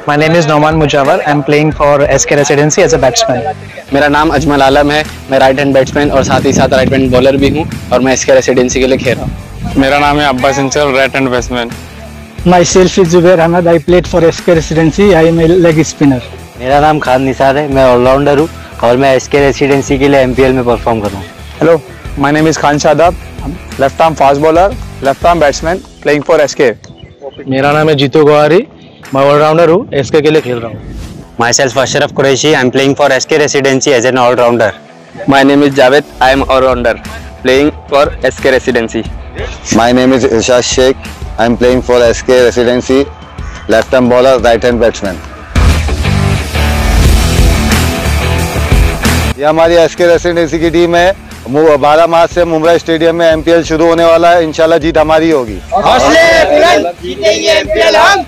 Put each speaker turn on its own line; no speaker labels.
My name is Noman Mujawar. I'm playing for SK Residency as a batsman.
मेरा नाम अजमल आलम है। मैं right hand batsman और साथ ही साथ राइट हैंड बॉलर भी हूँ और मैं SK रेसिडेंसी के लिए खेल रहा हूँ।
मेरा नाम है Abbas Inchal, right hand batsman.
Myself is Zubair Ahmed. I played for SK Residency. I am a leg spinner.
मेरा नाम खान निसार है। मैं ऑलराउंडर हूँ और मैं SK रेसिडेंसी के लिए MPL में परफॉर्म कर रहा हूँ।
Hello, my name is Khan Shadab, left arm fast bowler, left arm batsman, playing for SK।
मेरा नाम है जीतू गुहारी, मैं ऑलराउंडर हूँ, SK के लिए खेल रहा हूँ।
Myself Ashraf Qureshi. I'm playing for SK Residency as an all-rounder.
My name is Javed. I am all-rounder, playing for SK Residency.
My name is Irshad Sheikh. I am playing for SK Residency, left arm bowler, right hand batsman. ये हमारी SK Residency की team है। 12 मार्च से Mumbai stadium में MPL शुरू होने वाला है। इंशाल्लाह जीत हमारी होगी।
हौसले बुलंद, जीतेंगे MPL हम।